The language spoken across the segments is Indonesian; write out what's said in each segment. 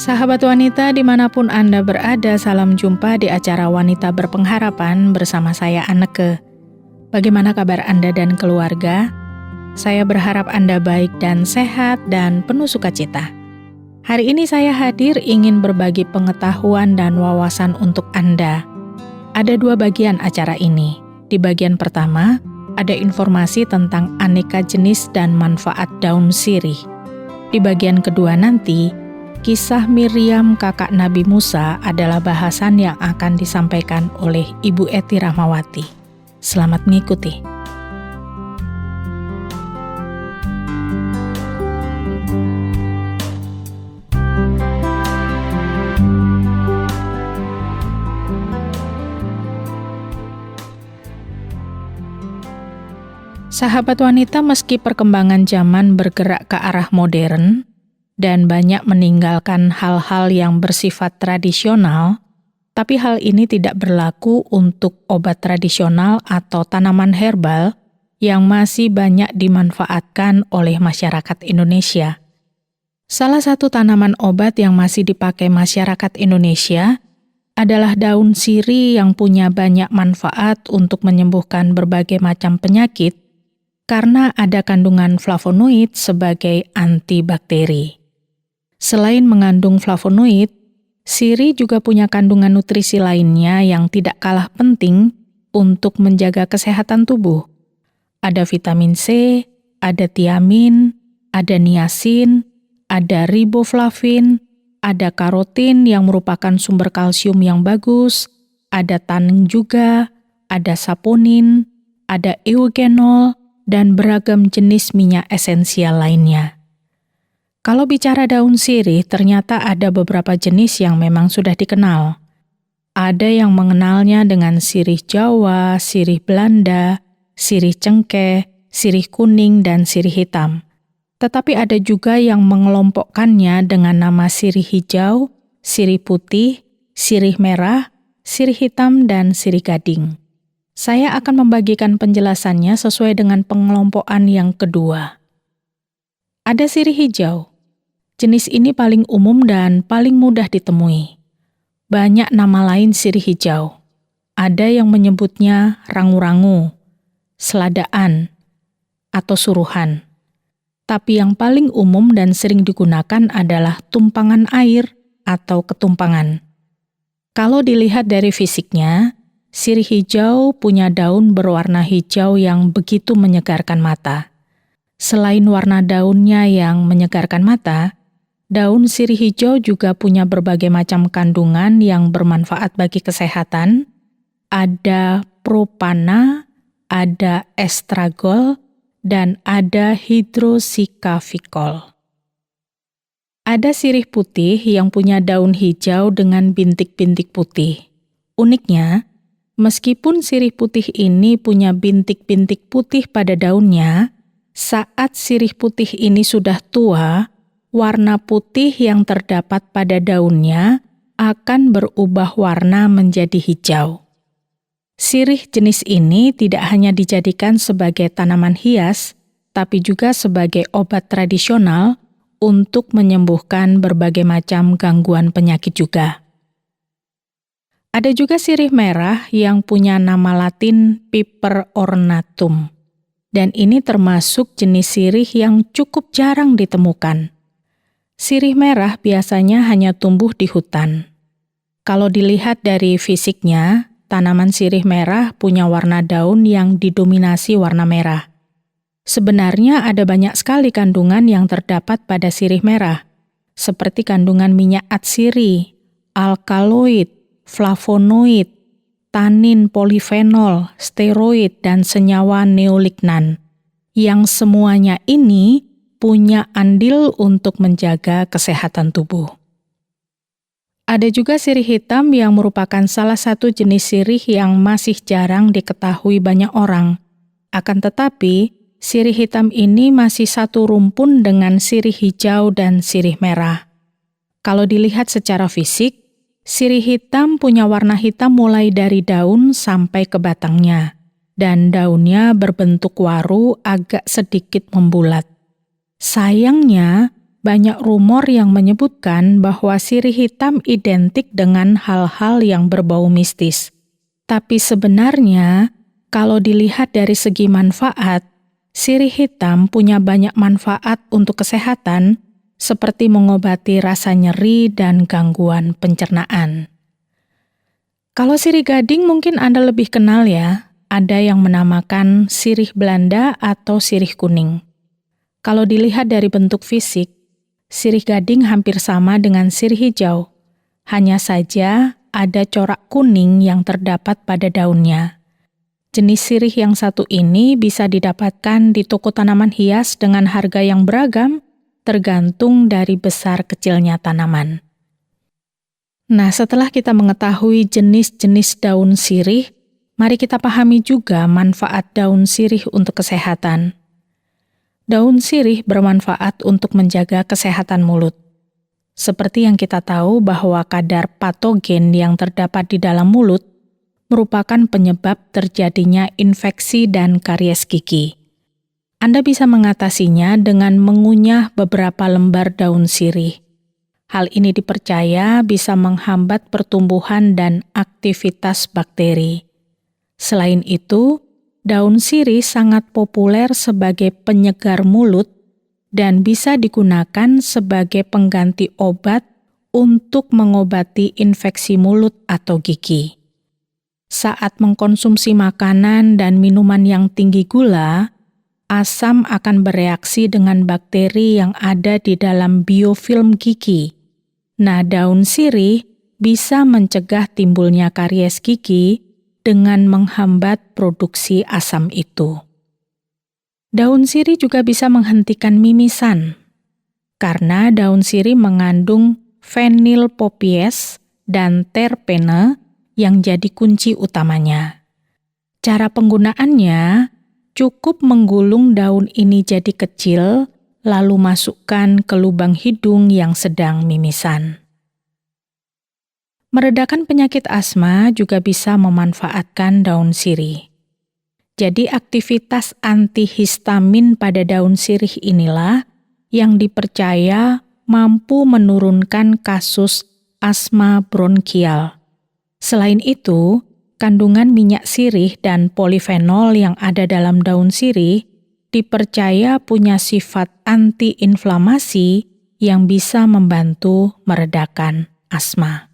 Sahabat wanita dimanapun Anda berada, salam jumpa di acara Wanita Berpengharapan bersama saya Anneke. Bagaimana kabar Anda dan keluarga? Saya berharap Anda baik dan sehat dan penuh sukacita. Hari ini saya hadir ingin berbagi pengetahuan dan wawasan untuk Anda. Ada 2 bagian acara ini. Di bagian pertama, ada informasi tentang aneka jenis dan manfaat daun sirih. Di bagian kedua nanti, kisah Miriam kakak Nabi Musa adalah bahasan yang akan disampaikan oleh Ibu Eti Rahmawati. Selamat mengikuti. Sahabat wanita, meski perkembangan zaman bergerak ke arah modern, dan banyak meninggalkan hal-hal yang bersifat tradisional, tapi hal ini tidak berlaku untuk obat tradisional atau tanaman herbal yang masih banyak dimanfaatkan oleh masyarakat Indonesia. Salah satu tanaman obat yang masih dipakai masyarakat Indonesia adalah daun sirih yang punya banyak manfaat untuk menyembuhkan berbagai macam penyakit karena ada kandungan flavonoid sebagai antibakteri. Selain mengandung flavonoid, sirih juga punya kandungan nutrisi lainnya yang tidak kalah penting untuk menjaga kesehatan tubuh. Ada vitamin C, ada tiamin, ada niacin, ada riboflavin, ada karotin yang merupakan sumber kalsium yang bagus, ada tanin juga, ada saponin, ada eugenol, dan beragam jenis minyak esensial lainnya. Kalau bicara daun sirih, ternyata ada beberapa jenis yang memang sudah dikenal. Ada yang mengenalnya dengan sirih Jawa, sirih Belanda, sirih cengkeh, sirih kuning, dan sirih hitam. Tetapi ada juga yang mengelompokkannya dengan nama sirih hijau, sirih putih, sirih merah, sirih hitam, dan sirih gading. Saya akan membagikan penjelasannya sesuai dengan pengelompokan yang kedua. Ada sirih hijau. Jenis ini paling umum dan paling mudah ditemui. Banyak nama lain sirih hijau. Ada yang menyebutnya rangu-rangu, seladaan, atau suruhan. Tapi yang paling umum dan sering digunakan adalah tumpangan air atau ketumpangan. Kalau dilihat dari fisiknya, sirih hijau punya daun berwarna hijau yang begitu menyegarkan mata. Selain warna daunnya yang menyegarkan mata, daun sirih hijau juga punya berbagai macam kandungan yang bermanfaat bagi kesehatan. Ada propana, ada estragol, dan ada hidrosikafikol. Ada sirih putih yang punya daun hijau dengan bintik-bintik putih. Uniknya, meskipun sirih putih ini punya bintik-bintik putih pada daunnya, saat sirih putih ini sudah tua, warna putih yang terdapat pada daunnya akan berubah warna menjadi hijau. Sirih jenis ini tidak hanya dijadikan sebagai tanaman hias, tapi juga sebagai obat tradisional untuk menyembuhkan berbagai macam gangguan penyakit juga. Ada juga sirih merah yang punya nama latin Piper ornatum, dan ini termasuk jenis sirih yang cukup jarang ditemukan. Sirih merah biasanya hanya tumbuh di hutan. Kalau dilihat dari fisiknya, tanaman sirih merah punya warna daun yang didominasi warna merah. Sebenarnya ada banyak sekali kandungan yang terdapat pada sirih merah, seperti kandungan minyak atsiri, alkaloid, flavonoid, tanin polifenol, steroid, dan senyawa neolignan, yang semuanya ini punya andil untuk menjaga kesehatan tubuh. Ada juga sirih hitam yang merupakan salah satu jenis sirih yang masih jarang diketahui banyak orang. Akan tetapi, sirih hitam ini masih satu rumpun dengan sirih hijau dan sirih merah. Kalau dilihat secara fisik, sirih hitam punya warna hitam mulai dari daun sampai ke batangnya, dan daunnya berbentuk waru agak sedikit membulat. Sayangnya, banyak rumor yang menyebutkan bahwa sirih hitam identik dengan hal-hal yang berbau mistis. Tapi sebenarnya, kalau dilihat dari segi manfaat, sirih hitam punya banyak manfaat untuk kesehatan, seperti mengobati rasa nyeri dan gangguan pencernaan. Kalau sirih gading mungkin Anda lebih kenal ya, ada yang menamakan sirih Belanda atau sirih kuning. Kalau dilihat dari bentuk fisik, sirih gading hampir sama dengan sirih hijau, hanya saja ada corak kuning yang terdapat pada daunnya. Jenis sirih yang satu ini bisa didapatkan di toko tanaman hias dengan harga yang beragam, tergantung dari besar kecilnya tanaman. Nah, setelah kita mengetahui jenis-jenis daun sirih, mari kita pahami juga manfaat daun sirih untuk kesehatan. Daun sirih bermanfaat untuk menjaga kesehatan mulut. Seperti yang kita tahu bahwa kadar patogen yang terdapat di dalam mulut merupakan penyebab terjadinya infeksi dan karies gigi. Anda bisa mengatasinya dengan mengunyah beberapa lembar daun sirih. Hal ini dipercaya bisa menghambat pertumbuhan dan aktivitas bakteri. Selain itu, daun sirih sangat populer sebagai penyegar mulut dan bisa digunakan sebagai pengganti obat untuk mengobati infeksi mulut atau gigi. Saat mengkonsumsi makanan dan minuman yang tinggi gula, asam akan bereaksi dengan bakteri yang ada di dalam biofilm gigi. Nah, daun sirih bisa mencegah timbulnya karies gigi dengan menghambat produksi asam itu. Daun sirih juga bisa menghentikan mimisan, karena daun sirih mengandung fenilpopies dan terpene yang jadi kunci utamanya. Cara penggunaannya, cukup menggulung daun ini jadi kecil, lalu masukkan ke lubang hidung yang sedang mimisan. Meredakan penyakit asma juga bisa memanfaatkan daun sirih. Jadi aktivitas antihistamin pada daun sirih inilah yang dipercaya mampu menurunkan kasus asma bronkial. Selain itu, kandungan minyak sirih dan polifenol yang ada dalam daun sirih dipercaya punya sifat antiinflamasi yang bisa membantu meredakan asma.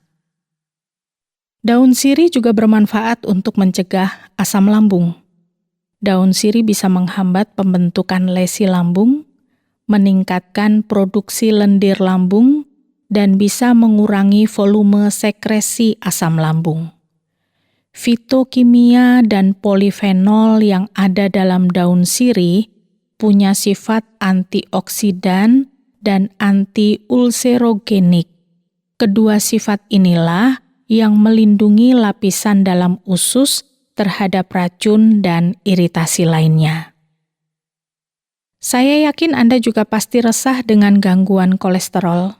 Daun sirih juga bermanfaat untuk mencegah asam lambung. Daun sirih bisa menghambat pembentukan lesi lambung, meningkatkan produksi lendir lambung, dan bisa mengurangi volume sekresi asam lambung. Fitokimia dan polifenol yang ada dalam daun sirih punya sifat antioksidan dan antiulcerogenik. Kedua sifat inilah yang melindungi lapisan dalam usus terhadap racun dan iritasi lainnya. Saya yakin Anda juga pasti resah dengan gangguan kolesterol.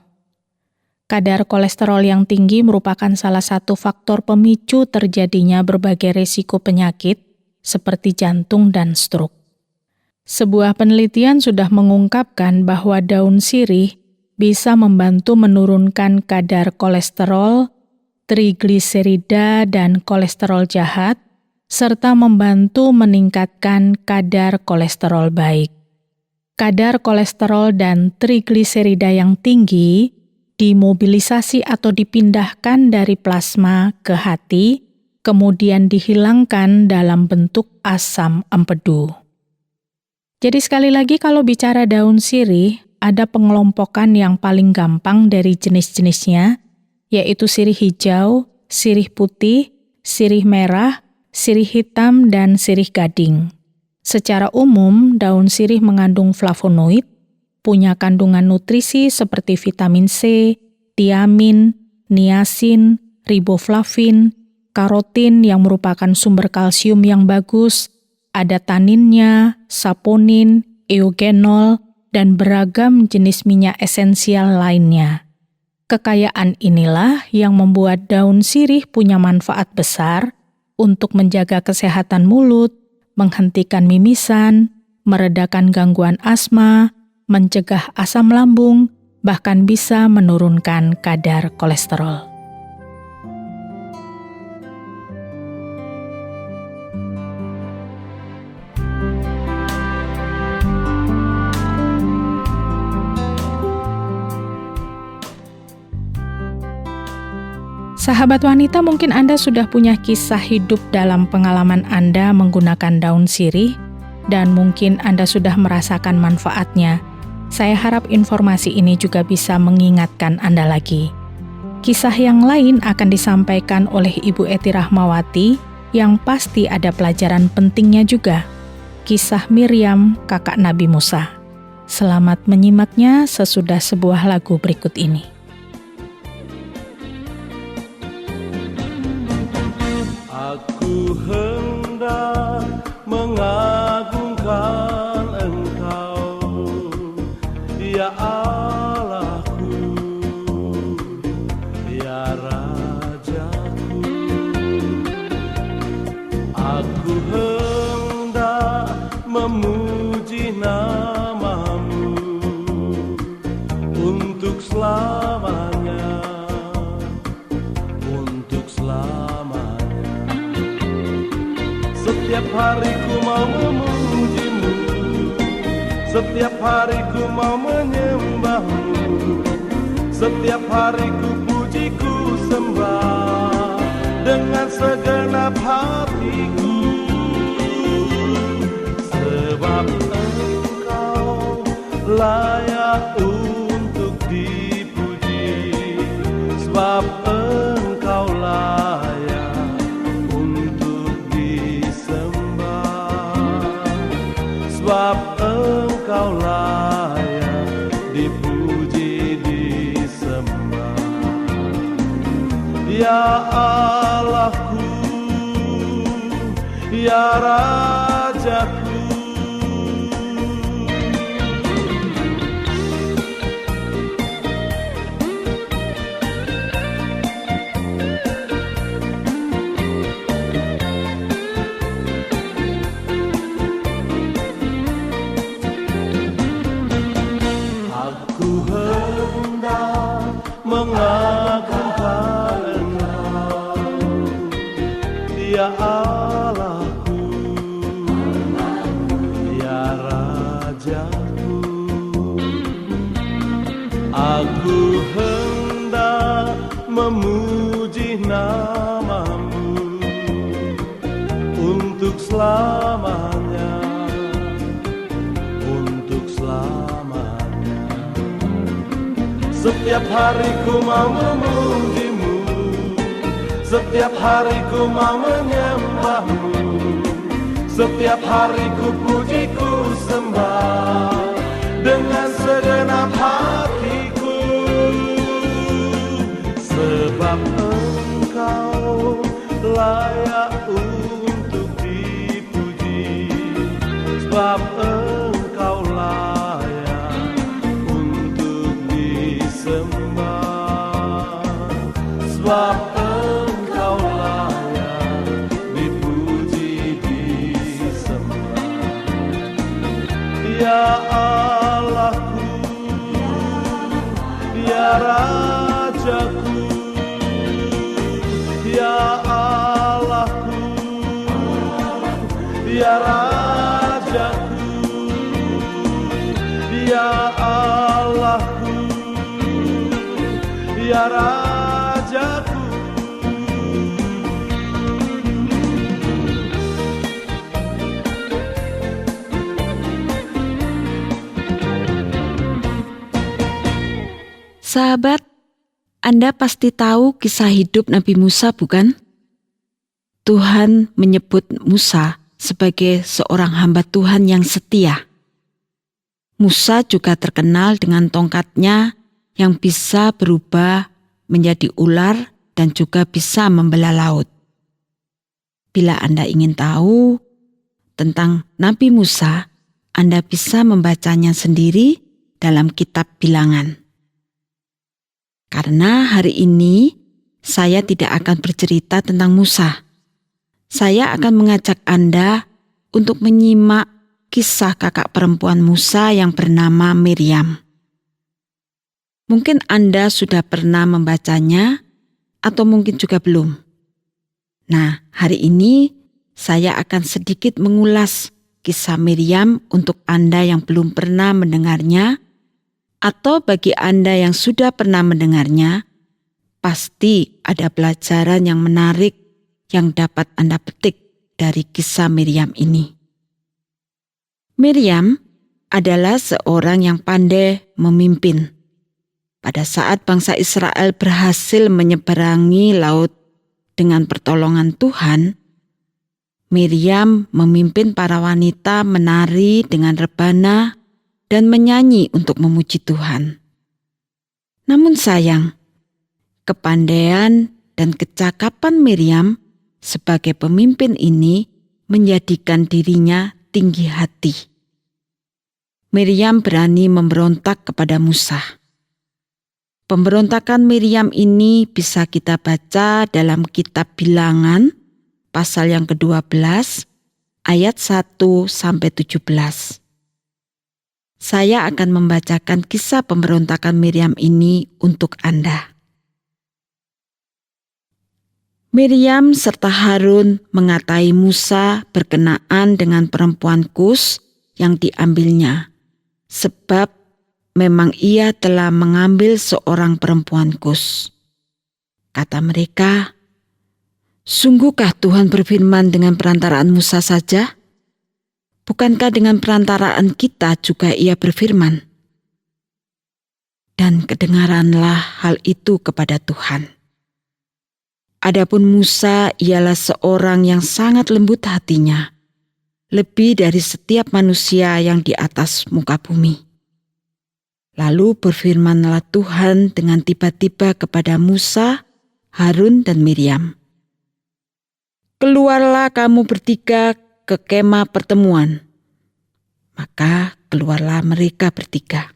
Kadar kolesterol yang tinggi merupakan salah satu faktor pemicu terjadinya berbagai risiko penyakit seperti jantung dan stroke. Sebuah penelitian sudah mengungkapkan bahwa daun sirih bisa membantu menurunkan kadar kolesterol, trigliserida, dan kolesterol jahat, serta membantu meningkatkan kadar kolesterol baik. Kadar kolesterol dan trigliserida yang tinggi dimobilisasi atau dipindahkan dari plasma ke hati, kemudian dihilangkan dalam bentuk asam empedu. Jadi sekali lagi kalau bicara daun sirih, ada pengelompokan yang paling gampang dari jenis-jenisnya, yaitu sirih hijau, sirih putih, sirih merah, sirih hitam, dan sirih gading. Secara umum, daun sirih mengandung flavonoid, punya kandungan nutrisi seperti vitamin C, tiamin, niacin, riboflavin, karotin yang merupakan sumber kalsium yang bagus, ada taninnya, saponin, eugenol, dan beragam jenis minyak esensial lainnya. Kekayaan inilah yang membuat daun sirih punya manfaat besar untuk menjaga kesehatan mulut, menghentikan mimisan, meredakan gangguan asma, mencegah asam lambung, bahkan bisa menurunkan kadar kolesterol. Sahabat wanita, mungkin Anda sudah punya kisah hidup dalam pengalaman Anda menggunakan daun sirih, dan mungkin Anda sudah merasakan manfaatnya. Saya harap informasi ini juga bisa mengingatkan Anda lagi. Kisah yang lain akan disampaikan oleh Ibu Eti Rahmawati, yang pasti ada pelajaran pentingnya juga. Kisah Miriam, kakak Nabi Musa. Selamat menyimaknya sesudah sebuah lagu berikut ini. Aku hendak mengagungkan Engkau, ya Allahku, ya Rajaku. Aku hendak memuji nama-Mu untuk selamanya, untuk selamanya. Setiap hari ku mau memuji-Mu, setiap hari ku mau menyembah-Mu, setiap hari ku puji ku sembah dengan segenap hatiku. Sebab Engkau layak untuk dipuji, sebab Engkau layak untuk disembah, sebab Engkau layak dipuji, disembah. Ya Allahku, ya Rajaku. Aku hendak mengagungkan Engkau, ya Allahku, ya Rajaku. Aku hendak memuji nama-Mu untuk selamanya, untuk selamanya. Setiap hari ku mau memuji-Mu, setiap hari ku mau menyembah-Mu, setiap hari ku puji ku sembah dengan segenap hatiku. Sebab Engkau layak untuk dipuji, sebab Engkau layak untuk disembah, sebab Engkau layak dipuji, disembah. Ya Allahku, ya Rajaku, ya Allahku, ya Rajaku, ya Allahku, ya Rajaku. Sahabat, Anda pasti tahu kisah hidup Nabi Musa, bukan? Tuhan menyebut Musa sebagai seorang hamba Tuhan yang setia. Musa juga terkenal dengan tongkatnya yang bisa berubah menjadi ular dan juga bisa membelah laut. Bila Anda ingin tahu tentang Nabi Musa, Anda bisa membacanya sendiri dalam kitab Bilangan. Karena hari ini saya tidak akan bercerita tentang Musa. Saya akan mengajak Anda untuk menyimak kisah kakak perempuan Musa yang bernama Miriam. Mungkin Anda sudah pernah membacanya atau mungkin juga belum. Nah, hari ini saya akan sedikit mengulas kisah Miriam untuk Anda yang belum pernah mendengarnya, atau bagi Anda yang sudah pernah mendengarnya, pasti ada pelajaran yang menarik yang dapat Anda petik dari kisah Miriam ini. Miriam adalah seorang yang pandai memimpin. Pada saat bangsa Israel berhasil menyeberangi laut dengan pertolongan Tuhan, Miriam memimpin para wanita menari dengan rebana dan menyanyi untuk memuji Tuhan. Namun sayang, kepandaian dan kecakapan Miriam sebagai pemimpin ini menjadikan dirinya tinggi hati. Miriam berani memberontak kepada Musa. Pemberontakan Miriam ini bisa kita baca dalam kitab Bilangan pasal yang ke-12 ayat 1-17. Saya akan membacakan kisah pemberontakan Miriam ini untuk Anda. Miriam serta Harun mengatai Musa berkenaan dengan perempuan Kus yang diambilnya, sebab memang ia telah mengambil seorang perempuan Kus. Kata mereka, "Sungguhkah Tuhan berfirman dengan perantaraan Musa saja? Bukankah dengan perantaraan kita juga ia berfirman?" Dan kedengaranlah hal itu kepada Tuhan. Adapun Musa ialah seorang yang sangat lembut hatinya, lebih dari setiap manusia yang di atas muka bumi. Lalu berfirmanlah Tuhan dengan tiba-tiba kepada Musa, Harun, dan Miriam. "Keluarlah kamu bertiga ke kemah pertemuan." Maka keluarlah mereka bertiga.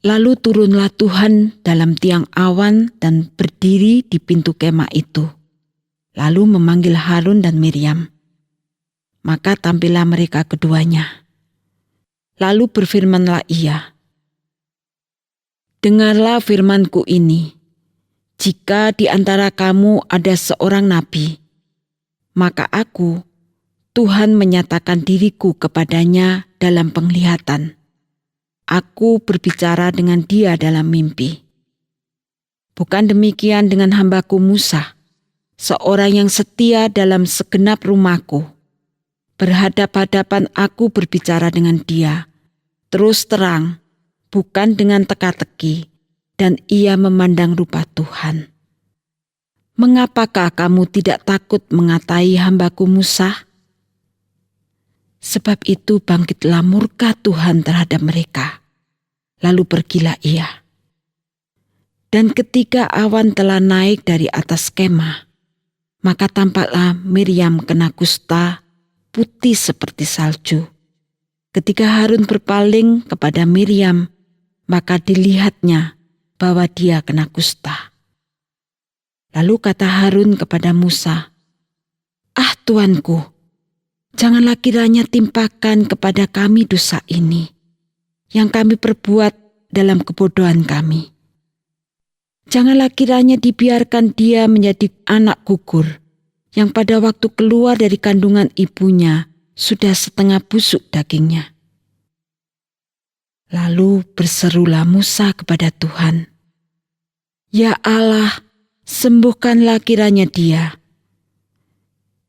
Lalu turunlah Tuhan dalam tiang awan dan berdiri di pintu kemah itu. Lalu memanggil Harun dan Miriam. Maka tampillah mereka keduanya. Lalu berfirmanlah ia, "Dengarlah firmanku ini, jika di antara kamu ada seorang nabi, maka aku, Tuhan menyatakan diriku kepadanya dalam penglihatan. Aku berbicara dengan dia dalam mimpi. Bukan demikian dengan hambaku Musa, seorang yang setia dalam segenap rumahku. Berhadap-hadapan aku berbicara dengan dia, terus terang, bukan dengan teka-teki, dan ia memandang rupa Tuhan. Mengapakah kamu tidak takut mengatai hambaku Musa?" Sebab itu bangkitlah murka Tuhan terhadap mereka. Lalu pergilah ia. Dan ketika awan telah naik dari atas kemah, maka tampaklah Miriam kena kusta putih seperti salju. Ketika Harun berpaling kepada Miriam, maka dilihatnya bahwa dia kena kusta. Lalu kata Harun kepada Musa, "Ah Tuanku, janganlah kiranya timpakan kepada kami dosa ini, yang kami perbuat dalam kebodohan kami. Janganlah kiranya dibiarkan dia menjadi anak gugur, yang pada waktu keluar dari kandungan ibunya sudah setengah busuk dagingnya." Lalu berserulah Musa kepada Tuhan, "Ya Allah, sembuhkanlah kiranya dia."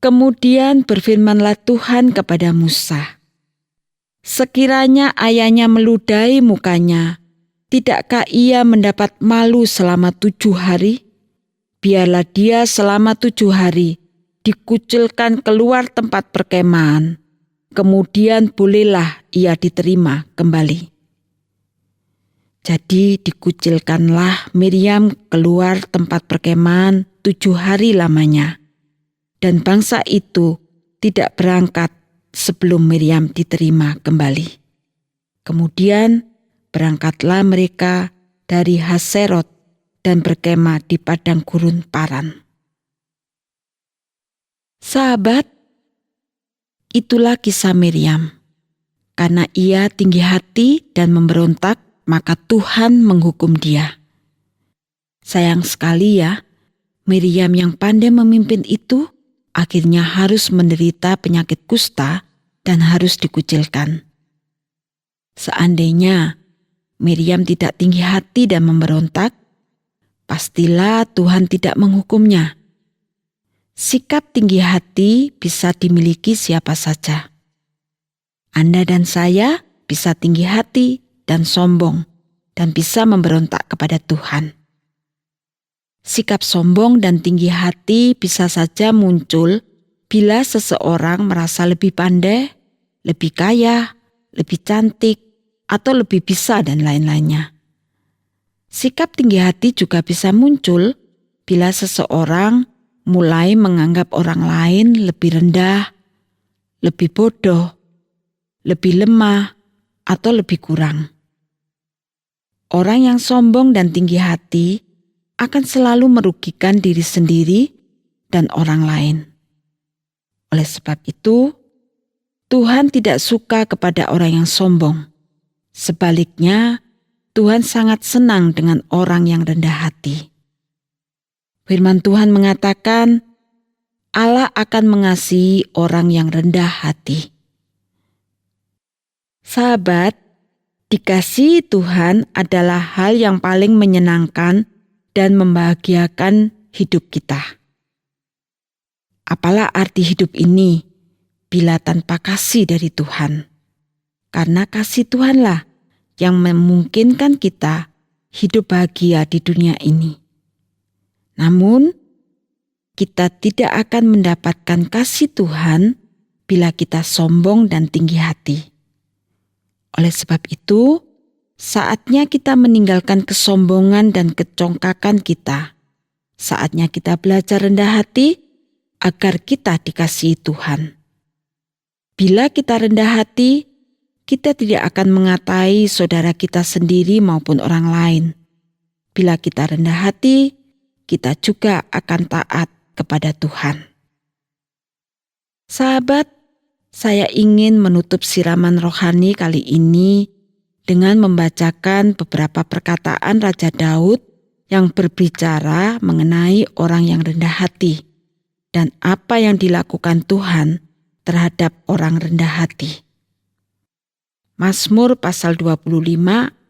Kemudian berfirmanlah Tuhan kepada Musa, "Sekiranya ayahnya meludahi mukanya, tidakkah ia mendapat malu selama 7 hari? Biarlah dia selama 7 hari dikucilkan keluar tempat perkemahan, kemudian bolehlah ia diterima kembali." Jadi dikucilkanlah Miriam keluar tempat perkemahan 7 hari lamanya, dan bangsa itu tidak berangkat sebelum Miriam diterima kembali. Kemudian berangkatlah mereka dari Haserot dan berkemah di padang gurun Paran. Sahabat, itulah kisah Miriam. Karena ia tinggi hati dan memberontak, maka Tuhan menghukum dia. Sayang sekali ya, Miriam yang pandai memimpin itu akhirnya harus menderita penyakit kusta dan harus dikucilkan. Seandainya Miriam tidak tinggi hati dan memberontak, pastilah Tuhan tidak menghukumnya. Sikap tinggi hati bisa dimiliki siapa saja. Anda dan saya bisa tinggi hati dan sombong dan bisa memberontak kepada Tuhan. Sikap sombong dan tinggi hati bisa saja muncul bila seseorang merasa lebih pandai, lebih kaya, lebih cantik, atau lebih bisa dan lain-lainnya. Sikap tinggi hati juga bisa muncul bila seseorang mulai menganggap orang lain lebih rendah, lebih bodoh, lebih lemah, atau lebih kurang. Orang yang sombong dan tinggi hati akan selalu merugikan diri sendiri dan orang lain. Oleh sebab itu, Tuhan tidak suka kepada orang yang sombong. Sebaliknya, Tuhan sangat senang dengan orang yang rendah hati. Firman Tuhan mengatakan, Allah akan mengasihi orang yang rendah hati. Sahabat, dikasihi Tuhan adalah hal yang paling menyenangkan dan membahagiakan hidup kita. Apalah arti hidup ini bila tanpa kasih dari Tuhan? Karena kasih Tuhanlah yang memungkinkan kita hidup bahagia di dunia ini. Namun, kita tidak akan mendapatkan kasih Tuhan bila kita sombong dan tinggi hati. Oleh sebab itu, saatnya kita meninggalkan kesombongan dan kecongkakan kita. Saatnya kita belajar rendah hati agar kita dikasihi Tuhan. Bila kita rendah hati, kita tidak akan mengatai saudara kita sendiri maupun orang lain. Bila kita rendah hati, kita juga akan taat kepada Tuhan. Sahabat, saya ingin menutup siraman rohani kali ini dengan membacakan beberapa perkataan Raja Daud yang berbicara mengenai orang yang rendah hati dan apa yang dilakukan Tuhan terhadap orang rendah hati. Mazmur pasal 25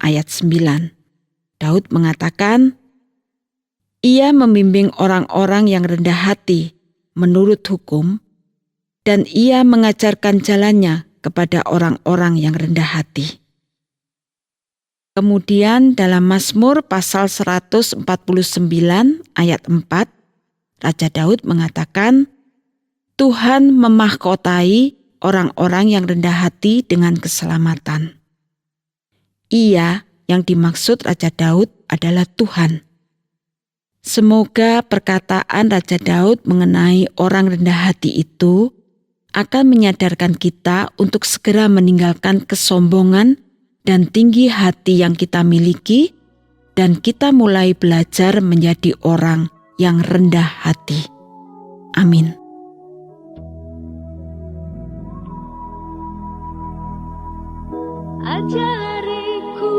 ayat 9. Daud mengatakan, Ia membimbing orang-orang yang rendah hati menurut hukum, dan Ia mengajarkan jalannya kepada orang-orang yang rendah hati. Kemudian dalam Mazmur pasal 149 ayat 4, Raja Daud mengatakan, Tuhan memahkotai orang-orang yang rendah hati dengan keselamatan. Ia yang dimaksud Raja Daud adalah Tuhan. Semoga perkataan Raja Daud mengenai orang rendah hati itu akan menyadarkan kita untuk segera meninggalkan kesombongan dan tinggi hati yang kita miliki, dan kita mulai belajar menjadi orang yang rendah hati. Amin. Ajariku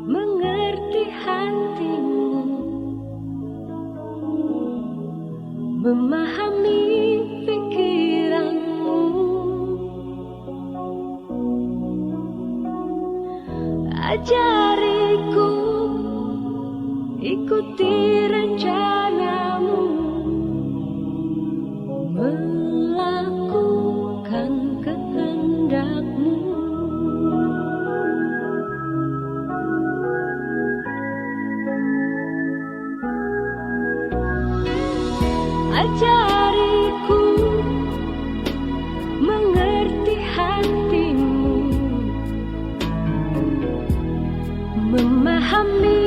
mengerti hatimu, memahami pikiranmu. Ajariku ikuti rencanamu, melakukan kehendakmu. Ajariku mengerti hatimu, memahami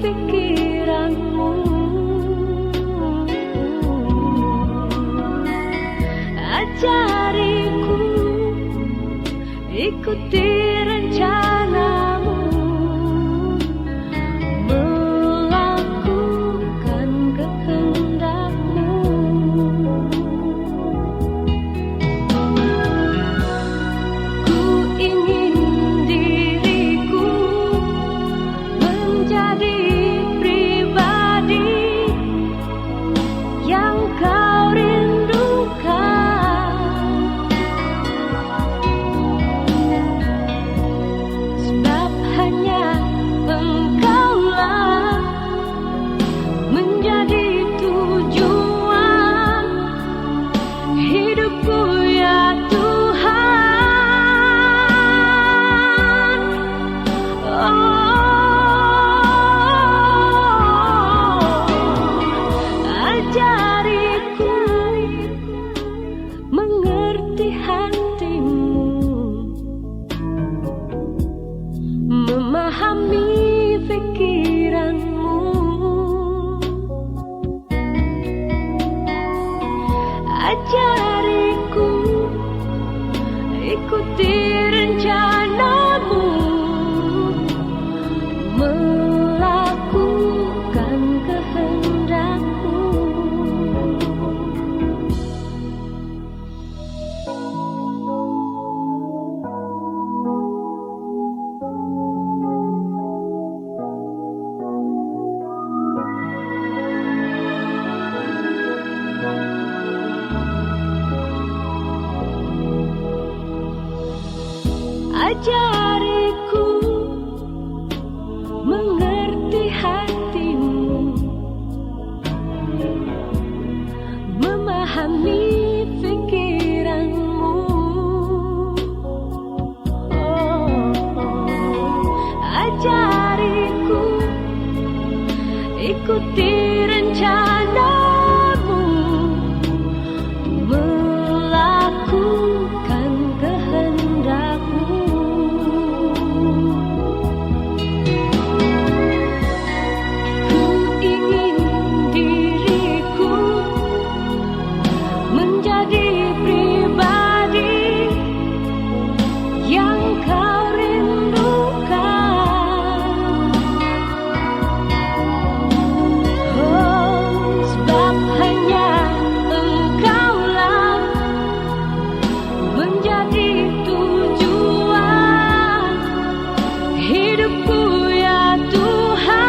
pikiranmu. Ajariku ikuti rencanamu, melakukan kehendakmu. Ku ingin diriku mengerti hatimu, memahami pikiranmu. Ajariku ikuti rencanamu, melakukan kehendakmu. Ajariku mengerti hatimu, memahami pikiranmu. Ajariku ikuti rencanamu, melakukan kehendakmu. Ku ingin diriku menjadi pribadi yang kau rindukan. Sebab hanya Engkaulah menjadi tujuan hidupku, ya Tuhan.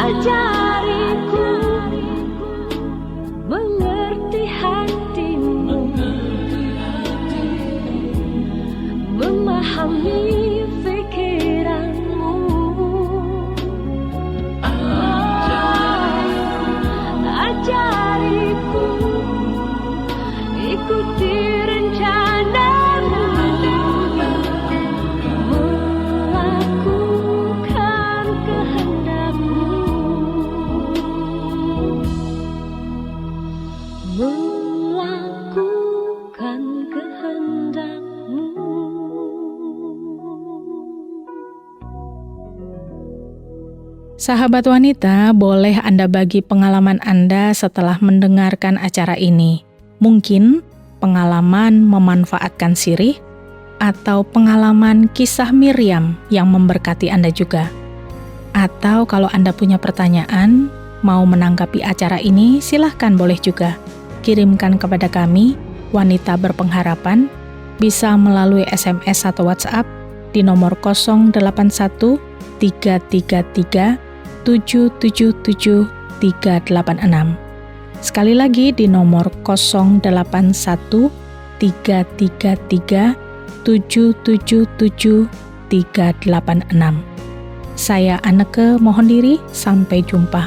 Ajariku mengerti hatimu, memahami pikiranmu. Ajariku ikuti rencanamu, melakukan kehendakmu, melakukan kehendakmu. Sahabat wanita, boleh Anda bagi pengalaman Anda setelah mendengarkan acara ini. Mungkin pengalaman memanfaatkan sirih, atau pengalaman kisah Miriam yang memberkati Anda juga. Atau kalau Anda punya pertanyaan, mau menanggapi acara ini, silahkan boleh juga. Kirimkan kepada kami, Wanita Berpengharapan, bisa melalui SMS atau WhatsApp di nomor 081 333 777 386. Sekali lagi di nomor 081 333 777 386. Saya Anneke mohon diri, sampai jumpa.